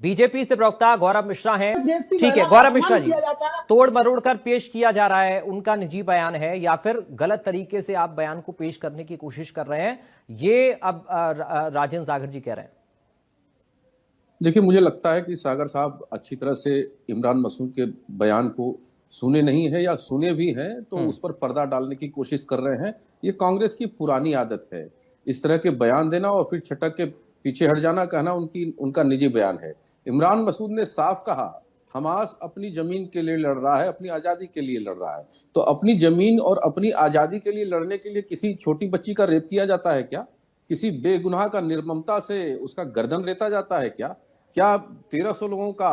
BJP से प्रवक्ता गौरव मिश्रा हैं। देश की ठीक है महिला का गौरव मिश्रा अपमान जी, किया जाता है। तोड़ मरोड़ कर पेश किया जा रहा है, उनका निजी बयान है या फिर गलत तरीके से आप बयान को पेश करने की कोशिश कर रहे हैं, ये अब राजेंद्र सागर जी कह रहे हैं। देखिए, मुझे लगता है कि सागर साहब अच्छी तरह से इमरान मसूद के बयान को सुने नहीं है, या सुने भी हैं तो उस पर पर्दा डालने की कोशिश कर रहे हैं। ये कांग्रेस की पुरानी आदत है, इस तरह के बयान देना और फिर छटक के पीछे हट जाना, कहना उनका निजी बयान है। इमरान मसूद ने साफ कहा, हमास अपनी जमीन के लिए लड़ रहा है, अपनी आजादी के लिए लड़ रहा है। तो अपनी जमीन और अपनी आजादी के लिए लड़ने के लिए किसी छोटी बच्ची का रेप किया जाता है क्या? किसी बेगुनाह का निर्ममता से उसका गर्दन रेता जाता है क्या? क्या 1300 लोगों का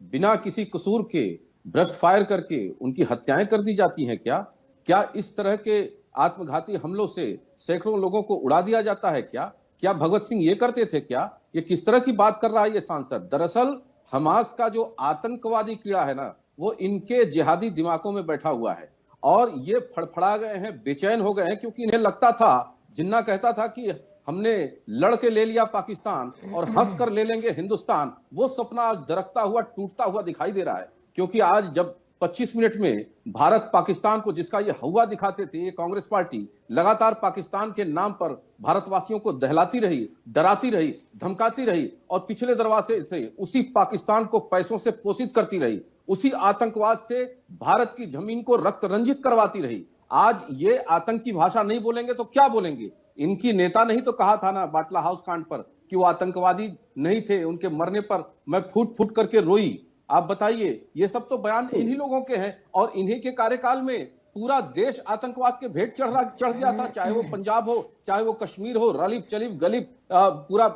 बिना किसी कसूर के ब्रस्ट फायर करके उनकी हत्याएं कर दी जाती हैं क्या? क्या इस तरह के आत्मघाती हमलों से सैकड़ों लोगों को उड़ा दिया जाता है क्या? क्या भगत सिंह ये करते थे क्या? ये किस तरह की बात कर रहा है ये सांसद? दरअसल हमास का जो आतंकवादी कीड़ा है ना, वो इनके जिहादी दिमागों में बैठा हुआ है और ये फड़फड़ा गए हैं, बेचैन हो गए हैं, क्योंकि इन्हें लगता था, जिन्ना कहता था कि हमने लड़ के ले लिया पाकिस्तान और हंस कर ले लेंगे हिंदुस्तान, वो सपना आज दरकता हुआ, टूटता हुआ दिखाई दे रहा है। क्योंकि आज जब 25 मिनट में भारत पाकिस्तान को, जिसका ये हवा दिखाते थे, ये कांग्रेस पार्टी लगातार पाकिस्तान के नाम पर भारतवासियों को दहलाती रही, डराती रही, धमकाती रही और पिछले दरवाजे से उसी पाकिस्तान को पैसों से पोषित करती रही, उसी आतंकवाद से भारत की जमीन को रक्त रंजित करवाती रही। आज ये आतंकी भाषा नहीं बोलेंगे तो क्या बोलेंगे? इनकी नेता नहीं तो कहा था ना बाटला हाउस कांड पर कि वो आतंकवादी नहीं थे, उनके मरने पर मैं फूट फूट करके रोई। आप बताइए, ये सब तो बयान इन्हीं लोगों के हैं और इन्हीं के कार्यकाल में पूरा देश आतंकवाद के भेंट चढ़ गया था। चाहे वो पंजाब हो, चाहे वो कश्मीर हो, रलीफ चलीफ गलीफ पूरा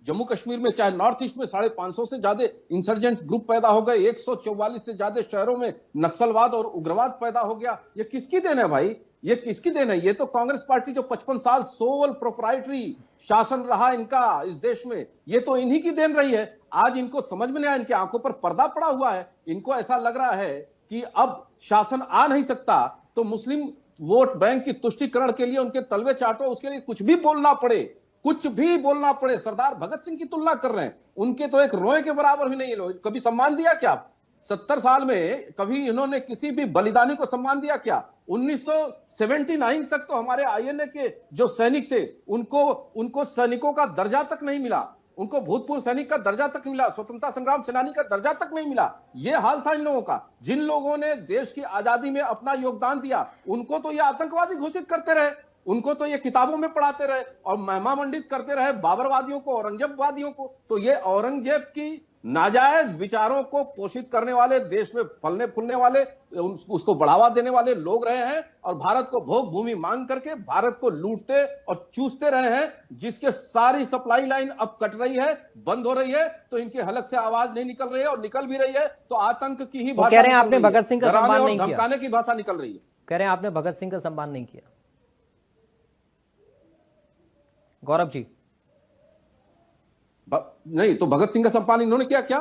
जम्मू कश्मीर में, चाहे नॉर्थ ईस्ट में 550 से ज्यादा इंसर्जेंट्स ग्रुप पैदा हो गए, 144 से ज्यादा शहरों में नक्सलवाद और उग्रवाद पैदा हो गया। ये किसकी देन है भाई? ये किसकी देन है? ये तो कांग्रेस पार्टी जो 55 साल सोल प्रोप्राइटरी शासन रहा इनका इस देश में, ये तो इन्हीं की देन रही है। आज इनको समझ में नहीं आया, इनकी आंखों पर पर्दा पड़ा हुआ है। इनको ऐसा लग रहा है कि अब शासन आ नहीं सकता तो मुस्लिम वोट बैंक की तुष्टीकरण के लिए उनके तलवे चाटो, उसके लिए कुछ भी बोलना पड़े, कुछ भी बोलना पड़े। सरदार भगत सिंह की तुलना कर रहे हैं, उनके तो एक रोए के बराबर भी नहीं है। कभी सम्मान दिया क्या? 70 साल में कभी इन्होंने किसी भी बलिदानी को सम्मान दिया क्या? 1979 तक तो हमारे आईएनए के जो सैनिक थे उनको सैनिकों का दर्जा तक नहीं मिला, उनको भूतपूर्व सैनिक का दर्जा तक नहीं मिला, स्वतंत्रता संग्राम सेनानी का दर्जा तक नहीं मिला। यह हाल था इन लोगों का। जिन लोगों ने देश की आजादी में अपना योगदान दिया, उनको तो ये आतंकवादी घोषित करते रहे, उनको तो ये किताबों में पढ़ाते रहे और महिमा मंडित करते रहे बाबरवादियों को, औरंगजेबवादियों को। तो ये औरंगजेब की नाजायज विचारों को पोषित करने वाले, देश में फलने फूलने वाले, उसको बढ़ावा देने वाले लोग रहे हैं और भारत को भोग भूमि मांग करके भारत को लूटते और चूसते रहे हैं, जिसके सारी सप्लाई लाइन अब कट रही है, बंद हो रही है। तो इनके हलक से आवाज नहीं निकल रही है और निकल भी रही है तो आतंक की ही भाषा कह रहे हैं आपने भगत सिंह का सम्मान नहीं किया, धमकाने की भाषा निकल रही है। कह रहे हैं आपने भगत सिंह का सम्मान नहीं किया। गौरव जी, नहीं तो भगत सिंह का सम्मान इन्होंने किया क्या?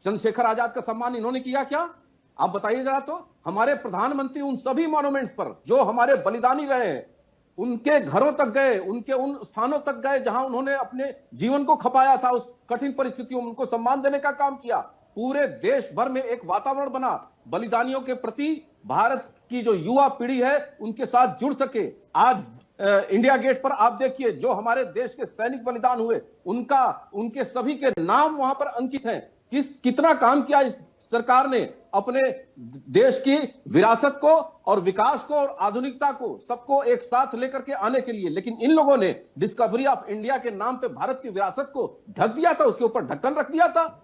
चंद्रशेखर आजाद का सम्मान इन्होंने किया क्या? आप बताइए जरा। तो हमारे प्रधानमंत्री उन सभी मॉन्यूमेंट्स पर जो हमारे बलिदानी रहे हैं, उनके घरों तक गए, उनके उन स्थानों तक गए जहां उन्होंने अपने जीवन को खपाया था, उस कठिन परिस्थितियों में उनको सम्मान देने का काम किया। पूरे देश भर में एक वातावरण बना बलिदानियों के प्रति, भारत की जो युवा पीढ़ी है उनके साथ जुड़ सके। आज इंडिया गेट पर आप देखिए, जो हमारे देश के सैनिक बलिदान हुए उनके सभी के नाम वहां पर अंकित हैं। कितना काम किया इस सरकार ने अपने देश की विरासत को और विकास को और आधुनिकता को, सबको एक साथ लेकर के आने के लिए। लेकिन इन लोगों ने डिस्कवरी ऑफ इंडिया के नाम पे भारत की विरासत को ढक दिया था, उसके ऊपर ढक्कन रख दिया था।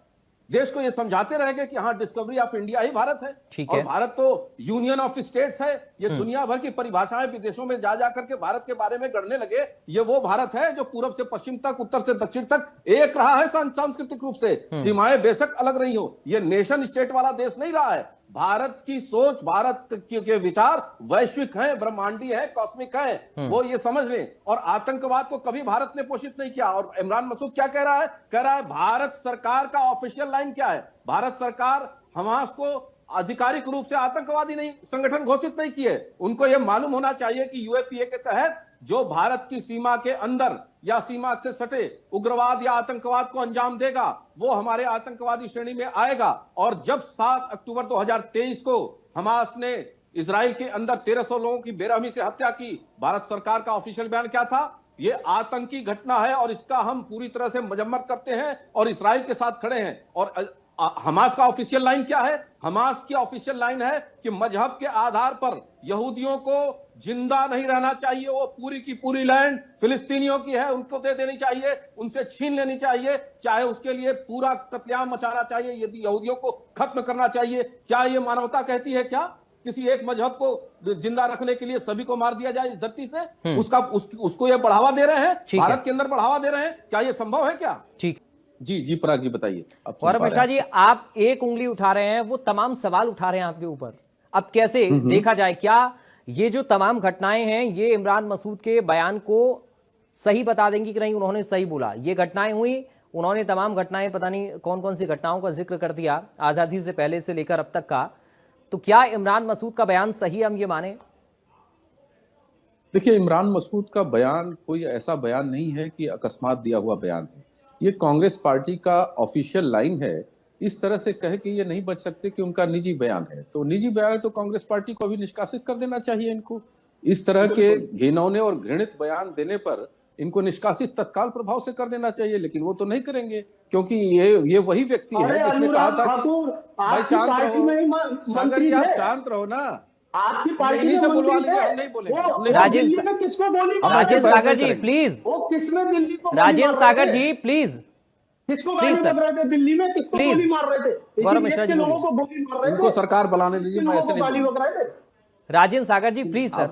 देश को यह समझाते रह गए कि हाँ, डिस्कवरी ऑफ इंडिया ही भारत है और भारत तो यूनियन ऑफ स्टेट्स है। ये दुनिया भर की परिभाषाएं विदेशों में जा करके भारत के बारे में गढ़ने लगे। ये वो भारत है जो पूरब से पश्चिम तक, उत्तर से दक्षिण तक एक रहा है सांस्कृतिक रूप से। सीमाएं बेशक अलग रही हो, ये नेशन स्टेट वाला देश नहीं रहा है। भारत की सोच, भारत के विचार वैश्विक हैं, ब्रह्मांडीय है, कॉस्मिक है, वो ये समझ लें। और आतंकवाद को कभी भारत ने पोषित नहीं किया। और इमरान मसूद क्या कह रहा है? कह रहा है भारत सरकार का ऑफिशियल लाइन क्या है? भारत सरकार हमास को आधिकारिक रूप से आतंकवादी नहीं संगठन घोषित नहीं किए। उनको यह मालूम होना चाहिए कि यूएपीए के तहत जो भारत की सीमा के अंदर या सीमा से सटे उग्रवाद या आतंकवाद को अंजाम देगा वो हमारे आतंकवादी श्रेणी में आएगा। और जब 7 अक्टूबर 2023 को हमास ने इजराइल के अंदर 1300 लोगों की बेरहमी से हत्या की, भारत सरकार का ऑफिशियल बयान क्या था? ये आतंकी घटना है और इसका हम पूरी तरह से मजम्मत करते हैं और इजराइल के साथ खड़े हैं। और हमास का ऑफिशियल लाइन क्या है? हमास की ऑफिशियल लाइन है कि मजहब के आधार पर यहूदियों को जिंदा नहीं रहना चाहिए, वो पूरी की पूरी लैंड फिलिस्तीनियों की है, उनको दे देनी चाहिए, उनसे छीन लेनी चाहिए, चाहे उसके लिए पूरा कत्लेआम मचाना चाहिए, यदि यहूदियों को खत्म करना चाहिए। क्या ये मानवता कहती है? क्या किसी एक मजहब को जिंदा रखने के लिए सभी को मार दिया जाए इस धरती से? उसको ये बढ़ावा दे रहे हैं, भारत के अंदर बढ़ावा दे रहे हैं। क्या ये संभव है? क्या? ठीक। जी पराग जी बताइए। गौरव मिश्रा जी, आप एक उंगली उठा रहे हैं, वो तमाम सवाल उठा रहे हैं आपके ऊपर। अब कैसे देखा जाए, क्या ये जो तमाम घटनाएं हैं ये इमरान मसूद के बयान को सही बता देंगी कि नहीं उन्होंने सही बोला? ये घटनाएं हुई, उन्होंने तमाम घटनाएं, पता नहीं कौन कौन सी घटनाओं का जिक्र कर दिया आजादी से पहले से लेकर अब तक का, तो क्या इमरान मसूद का बयान सही हम ये माने? देखिए, इमरान मसूद का बयान कोई ऐसा बयान नहीं है कि अकस्मात दिया हुआ बयान है। ये कांग्रेस पार्टी का ऑफिशियल लाइन है। इस तरह से कहे कि ये नहीं बच सकते कि उनका निजी बयान है, तो निजी बयान है तो कांग्रेस पार्टी को अभी निष्कासित कर देना चाहिए इनको। इस तरह के घिनौने और घृणित बयान देने पर इनको निष्कासित तत्काल प्रभाव से कर देना चाहिए, लेकिन वो तो नहीं करेंगे क्योंकि ये वही व्यक्ति है जिसने कहा था कि भाई शांत रहो। सागर जी आप शांत रहो ना, आपकी पार्टी से बुलवा लीजिए, हम नहीं बोलेंगे। राजेंद्र सागर जी प्लीज, वो किसमें दिल्ली को राजेंद्र सागर जी प्लीज, किसको गाली बक रहे थे दिल्ली में? किसको गोली मार रहे थे? गौरव मिश्रा जी लोगों को गोली मार रहे थे। इनको सरकार बुलाने दीजिए, मैं ऐसे गाली बक रहे थे। राजेंद्र सागर जी प्लीज सर।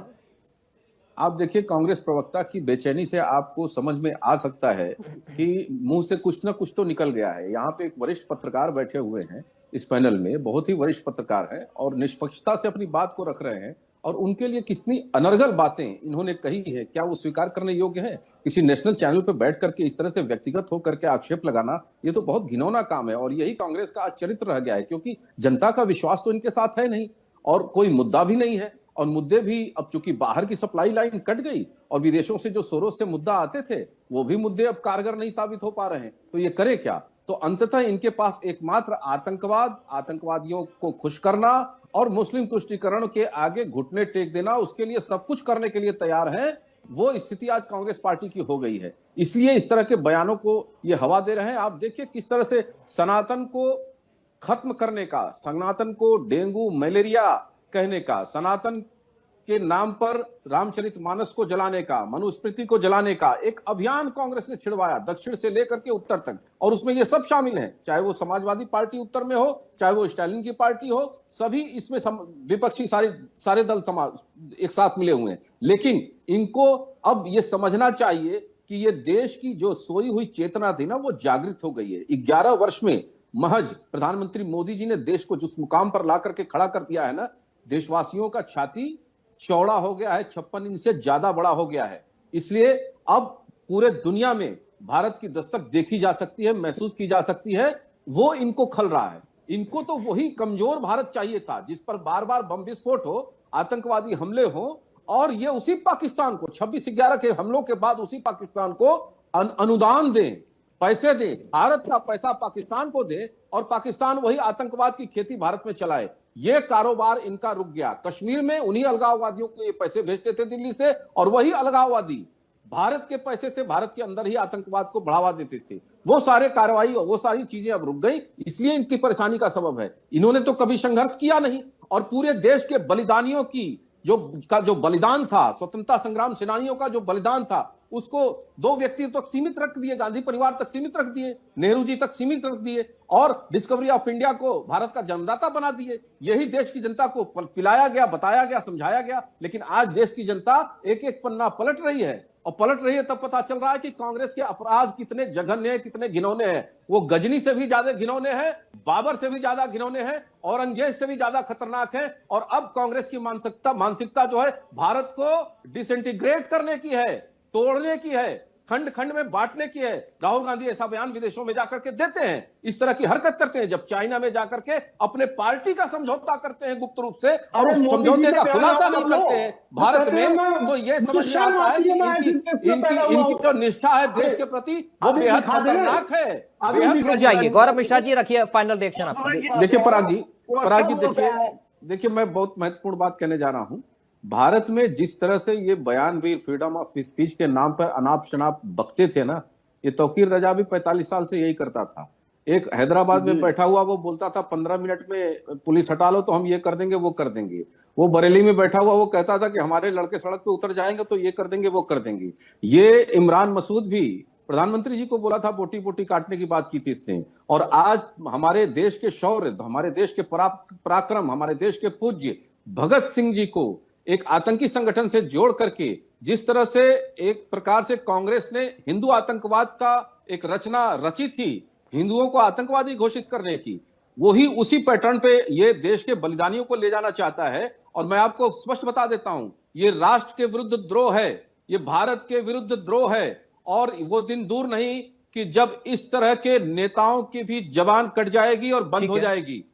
आप देखिए, कांग्रेस प्रवक्ता की बेचैनी से आपको समझ में आ सकता है कि मुंह से कुछ ना कुछ तो निकल गया है। यहाँ पे एक वरिष्ठ पत्रकार बैठे हुए हैं इस पैनल में, बहुत ही वरिष्ठ पत्रकार हैं और निष्पक्षता से अपनी बात को रख रहे हैं, और उनके लिए कितनी अनर्गल बातें इन्होंने कही है, क्या वो स्वीकार करने योग्य है? किसी नेशनल चैनल पर बैठ करके इस तरह से व्यक्तिगत होकर के आक्षेप लगाना, ये तो बहुत घिनौना काम है। और यही कांग्रेस का आज चरित्र रह गया है, क्योंकि जनता का विश्वास तो इनके साथ है नहीं और कोई मुद्दा भी नहीं है। और मुद्दे भी अब चूंकि बाहर की सप्लाई लाइन कट गई और विदेशों से जो सोर्स से मुद्दा आते थे वो भी मुद्दे अब कारगर नहीं साबित हो पा रहे हैं, तो ये करे क्या? तो अंततः इनके पास एकमात्र आतंकवाद, आतंकवादियों को खुश करना और मुस्लिम तुष्टीकरण के आगे घुटने टेक देना, उसके लिए सब कुछ करने के लिए तैयार है। वो स्थिति आज कांग्रेस पार्टी की हो गई है, इसलिए इस तरह के बयानों को ये हवा दे रहे हैं। आप देखिए किस तरह से सनातन को खत्म करने का, सनातन को डेंगू मलेरिया कहने का, सनातन के नाम पर रामचरितमानस को जलाने का, मनुस्मृति को जलाने का एक अभियान कांग्रेस ने छिड़वाया दक्षिण से लेकर के उत्तर तक, और उसमें ये सब शामिल हैं, चाहे वो समाजवादी पार्टी उत्तर में हो, चाहे वो स्टालिन की पार्टी हो, सभी इसमें विपक्षी सारे दल समाज एक साथ मिले हुए हैं। लेकिन इनको अब ये समझना चाहिए कि ये देश की जो सोई हुई चेतना थी ना, वो जागृत हो गई है। 11 वर्ष में महज प्रधानमंत्री मोदी जी ने देश को जिस मुकाम पर ला करके खड़ा कर दिया है ना, देशवासियों का छाती चौड़ा हो गया है, 56 इंच से ज्यादा बड़ा हो गया है। इसलिए अब पूरे दुनिया में भारत की दस्तक देखी जा सकती है, महसूस की जा सकती है। वो इनको खल रहा है। इनको तो वही कमजोर भारत चाहिए था जिस पर बार बार बम विस्फोट हो, आतंकवादी हमले हो, और ये उसी पाकिस्तान को 26/11 के हमलों के बाद उसी पाकिस्तान को अनुदान दे, पैसे दे, भारत का पैसा पाकिस्तान को दे और पाकिस्तान वही आतंकवाद की खेती भारत में चलाए। ये कारोबार इनका रुक गया। कश्मीर में उन्हीं अलगाववादियों को ये पैसे भेजते थे दिल्ली से, और वही अलगाववादी भारत के पैसे से भारत के अंदर ही आतंकवाद को बढ़ावा देते थे। वो सारे कार्रवाई, वो सारी चीजें अब रुक गई, इसलिए इनकी परेशानी का सबब है। इन्होंने तो कभी संघर्ष किया नहीं, और पूरे देश के बलिदानियों की जो बलिदान था, स्वतंत्रता संग्राम सेनानियों का जो बलिदान था, उसको 2 व्यक्ति तक सीमित रख दिए, गांधी परिवार तक सीमित रख दिए, नेहरू जी तक सीमित रख दिए, और डिस्कवरी ऑफ इंडिया को भारत का जन्मदाता बना दिए। यही देश की जनता को पिलाया गया, बताया गया, समझाया गया। लेकिन आज देश की जनता एक एक पन्ना पलट रही है, और पलट रही है तब पता चल रहा है कि कांग्रेस के अपराध कितने जघन्य हैं, कितने घिनौने हैं। वो गजनी से भी ज्यादा घिनौने हैं, बाबर से भी ज्यादा घिनौने हैं, औरंगजेब से भी ज्यादा खतरनाक है। और अब कांग्रेस की मानसिकता जो है, भारत को डिसइंटीग्रेट करने की है, तोड़ने की है, खंड खंड में बांटने की है। राहुल गांधी ऐसा बयान विदेशों में जाकर के देते हैं, इस तरह की हरकत करते हैं, जब चाइना में जाकर के अपने पार्टी का समझौता करते हैं गुप्त रूप से और उस समझौते का खुलासा नहीं करते हैं भारत में, तो ये समझ में आता है कि इनकी जो निष्ठा है देश के प्रति वो बेहद खतरनाक है। रुक जाइए गौरव मिश्रा जी, रखिए फाइनल रिएक्शन आपका। देखिए पराग जी देखिए मैं बहुत महत्वपूर्ण बात कहने जा रहा हूं। भारत में जिस तरह से ये बयानवीर फ्रीडम ऑफ स्पीच के नाम पर अनाप शनाप बकते थे ना, ये तौकीर रजा भी 45 साल से यही करता था। एक हैदराबाद में बैठा हुआ वो बोलता था 15 मिनट में पुलिस हटा लो तो हम ये कर देंगे वो कर देंगे। वो बरेली में बैठा हुआ वो कहता था कि हमारे लड़के सड़क पे उतर जाएंगे तो ये कर देंगे वो कर देंगे। ये इमरान मसूद भी प्रधानमंत्री जी को बोला था, बोटी बोटी काटने की बात की थी इसने। और आज हमारे देश के शौर्य, हमारे देश के पराक्रम, हमारे देश के पूज्य भगत सिंह जी को एक आतंकी संगठन से जोड़ करके जिस तरह से एक प्रकार से कांग्रेस ने हिंदू आतंकवाद का एक रचना रची थी, हिंदुओं को आतंकवादी घोषित करने की, वही उसी पैटर्न पे ये देश के बलिदानियों को ले जाना चाहता है। और मैं आपको स्पष्ट बता देता हूं, ये राष्ट्र के विरुद्ध द्रोह है, ये भारत के विरुद्ध द्रोह है। और वो दिन दूर नहीं कि जब इस तरह के नेताओं की भी जबान कट जाएगी और बंद हो जाएगी।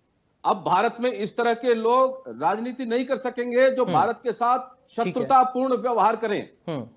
अब भारत में इस तरह के लोग राजनीति नहीं कर सकेंगे जो भारत के साथ शत्रुतापूर्ण व्यवहार करें।